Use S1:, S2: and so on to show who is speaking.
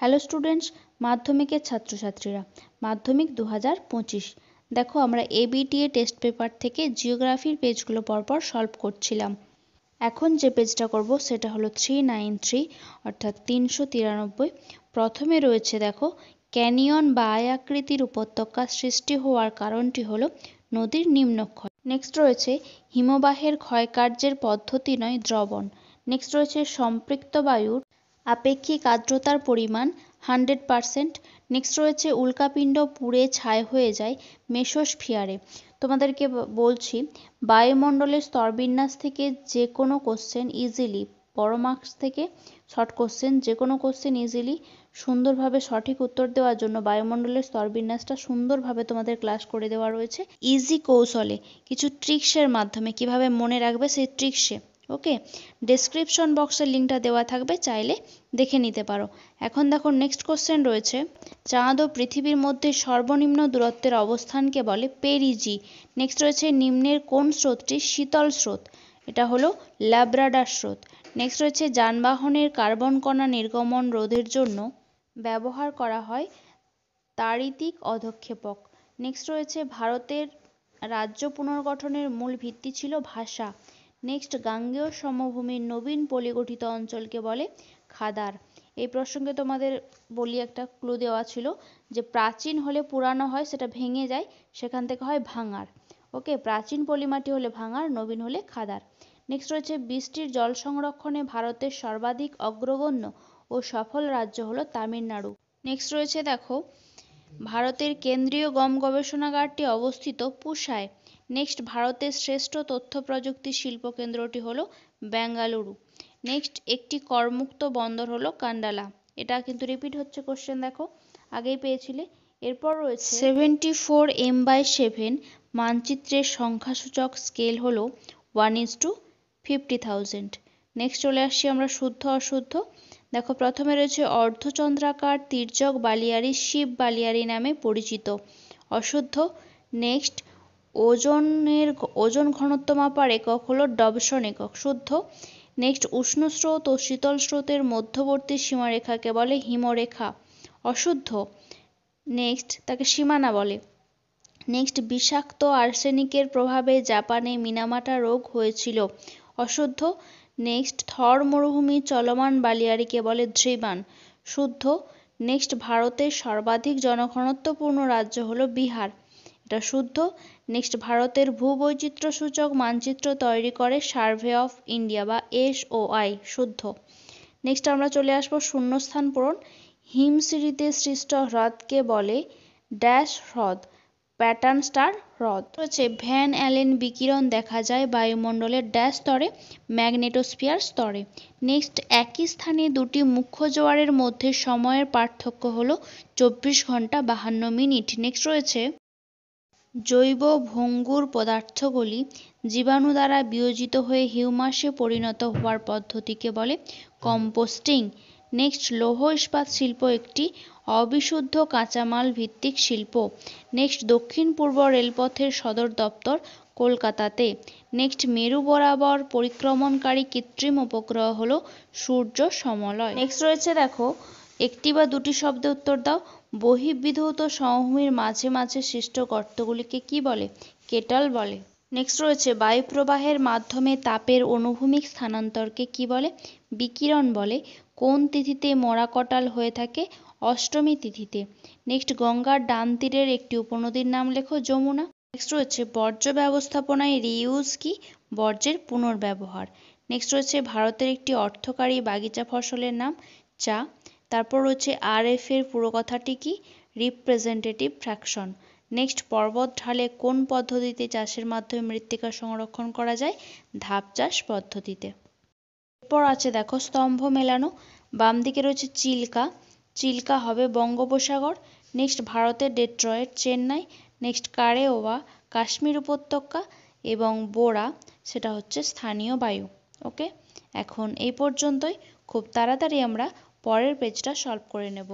S1: Hello students, মাধ্যমিকের ছাত্রছাত্রীরা, মাধ্যমিক 2025। দেখো আমরা এবিটিএ টেস্ট পেপার থেকে জিওগ্রাফির পেজগুলো পরপর সলভ করছিলাম। এখন যে পেজটা করব সেটা হলো 393, অর্থাৎ 393। প্রথমে রয়েছে দেখো, ক্যানিয়ন বা আয়াকৃতির উপত্যকা সৃষ্টি হওয়ার কারণটি হলো নদীর নিম্নক্ষয়। নেক্সট রয়েছে হিমবাহের ক্ষয়কার্যের পদ্ধতি নয় দ্রবণ। নেক্সট রয়েছে সম্পৃক্ত বায়ুর আপেক্ষিক আর্দ্রতার পরিমাণ 100%। নেক্সট রয়েছে উল্কাপিণ্ড পুড়ে ছাই হয়ে যায় মেসোস্ফিয়ারে। তোমাদেরকে বলছি, বায়ুমণ্ডলের স্তরবিন্যাস থেকে যে কোনো কোশ্চেন ইজিলি, বড় মার্কস থেকে শর্ট কোশ্চেন, যে কোনো কোশ্চেন ইজিলি সুন্দরভাবে সঠিক উত্তর দেওয়ার জন্য বায়ুমণ্ডলের স্তরবিন্যাসটা সুন্দরভাবে তোমাদের ক্লাস করে দেওয়া রয়েছে ইজি কৌশলে, কিছু ট্রিক্সের মাধ্যমে কিভাবে মনে রাখবে সেই ট্রিক্সে। ওকে, ডেসক্রিপশন বক্সের লিঙ্কটা দেওয়া থাকবে, চাইলে দেখে নিতে পারো। এখন দেখো নেক্সট কোশ্চেন রয়েছে, চাঁদ ও পৃথিবীর মধ্যে সর্বনিম্ন দূরত্বের অবস্থানকে বলে পেরিজি। নেক্সট রয়েছে নিম্নের কোন স্রোতটি শীতল স্রোত? এটা হলো ল্যাব্রাডার স্রোত। নেক্সট রয়েছে যানবাহনের কার্বন কণা নির্গমন রোধের জন্য ব্যবহার করা হয় তাড়িতিক অধঃক্ষেপক। নেক্সট রয়েছে ভারতের রাজ্য পুনর্গঠনের মূল ভিত্তি ছিল ভাষা। নেক্সট গাঙ্গেয় সমভূমির নবীন পলিগঠিত অঞ্চলকে বলে খাদার। এই প্রসঙ্গে তোমাদের বলি, একটা ক্লু দেওয়া ছিল যে প্রাচীন হলে পুরানো হয়, সেটা ভেঙে যায়, সেখান থেকে হয় ভাঙার। ওকে, প্রাচীন পলিমাটি হলে ভাঙার, নবীন হলে খাদার। নেক্সট রয়েছে বৃষ্টির জল সংরক্ষণে ভারতের সর্বাধিক অগ্রগণ্য ও সফল রাজ্য হলো তামিলনাড়ু। নেক্সট রয়েছে দেখো, ভারতের কেন্দ্রীয় গম গবেষণাগারটি অবস্থিত পুসায়। নেক্সট ভারতের শ্রেষ্ঠ তথ্য প্রযুক্তি শিল্প কেন্দ্রটি হলো বেঙ্গালুরু। নেক্সট একটি করমুক্ত বন্দর হলো কান্ডালা। এটা কিন্তু রিপিট হচ্ছে কোশ্চেন, দেখো আগেই পেয়েছিলে। এরপর রয়েছে 74 m/7 মানচিত্রের সংখ্যাসূচক স্কেল হলো 1:50,000। নেক্সট চলে আসছি আমরা শুদ্ধ অশুদ্ধ। দেখো প্রথমে রয়েছে অর্ধচন্দ্রাকার তির্যক বালিয়াড়ি শিব বালিয়াড়ি নামে পরিচিত, অশুদ্ধ। নেক্সট ওজন ঘনত্ব মাপার একক হলো ডবসন একক, শুদ্ধ। নেক্সট উষ্ণ স্রোত ও শীতল স্রোতের মধ্যবর্তী সীমারেখাকে বলে হিমরেখা, অশুদ্ধ। নেক্সট তাকে সীমানা বলে। নেক্সট বিষাক্ত আর্সেনিকের প্রভাবে জাপানে মিনামাটা রোগ হয়েছিল, অশুদ্ধ। নেক্সট থর মরুভূমি চলমান বালিয়াড়িকে বলে ধ্রিবান, শুদ্ধ। নেক্সট ভারতের সর্বাধিক জনঘনত্বপূর্ণ রাজ্য হলো বিহার, এটা শুদ্ধ। নেক্সট ভারতের ভূবৈচিত্র্য সূচক মানচিত্র তৈরি করে সার্ভে অফ ইন্ডিয়া বা SOI, শুদ্ধ। নেক্সট আমরা চলে আসবো শূন্যস্থান পূরণ। হিমশিরিতে সৃষ্ট হ্রদকে বলে ড্যাশ হ্রদ, প্যাটার্ন স্টার হ্রদ। হচ্ছে ভ্যান অ্যালেন বিকিরণ দেখা যায় বায়ুমণ্ডলের ড্যাশ স্তরে, ম্যাগনেটোস্ফিয়ার স্তরে। নেক্সট একই স্থানে দুটি মুখ্য জোয়ারের মধ্যে সময়ের পার্থক্য হলো 24 ঘন্টা 52 মিনিট। নেক্সট রয়েছে জৈব ভঙ্গুর পদার্থগুলি জীবাণু দ্বারা বিয়োজিত হয়ে হিউমাসে পরিণত হওয়ার পদ্ধতিকে বলে কম্পোস্টিং। নেক্সট লৌহ ইস্পাত শিল্প একটি অবিশুদ্ধ কাঁচামাল ভিত্তিক শিল্প। নেক্সট দক্ষিণ পূর্ব রেলপথের সদর দপ্তর কলকাতাতে। নেক্সট মেরু বরাবর পরিক্রমণকারী কৃত্রিম উপগ্রহ হলো সূর্য সমলয়। নেক্সট রয়েছে দেখো, একটি বা দুটি শব্দে উত্তর দাও। বহির্বিধৌত সমভূমির মাঝে মাঝে সৃষ্ট গর্তগুলিকে কি বলে? কেটল বলে। নেক্সট রয়েছে বায়ু প্রবাহের মাধ্যমে তাপের অনুভূমিক স্থানান্তরকে কি বলে? বিকিরণ বলে। কোন তিথিতে মরা কটাল হয়ে থাকে? অষ্টমী তিথিতে। নেক্সট গঙ্গার ডান তীরের একটি উপনদীর নাম লেখো, যমুনা। নেক্সট রয়েছে বর্জ্য ব্যবস্থাপনায় রিইউজ কি? বর্জ্যের পুনর্ব্যবহার। নেক্সট রয়েছে ভারতের একটি অর্থকারী বাগিচা ফসলের নাম চা। তারপর রয়েছে RF এর পুরো কথাটি কি? Representative fraction. নেক্সট পর্বত ঢালে কোন পদ্ধতিতে চাষের মাধ্যমে মৃত্তিকা সংরক্ষণ করা যায়? ধাপ চাষ পদ্ধতিতে। এরপর আছে দেখো স্তম্ভ মেলানো। বাম দিকে রয়েছে চিল্কা, চিল্কা হবে বঙ্গোপসাগর। নেক্সট ভারতের ডেট্রয়েট চেন্নাই। নেক্সট কারেওয়া কাশ্মীর উপত্যকা, এবং বোরা সেটা হচ্ছে স্থানীয় বায়ু। ওকে, এখন এই পর্যন্তই। খুব তাড়াতাড়ি আমরা পরের পেজটা সলভ করে নেব।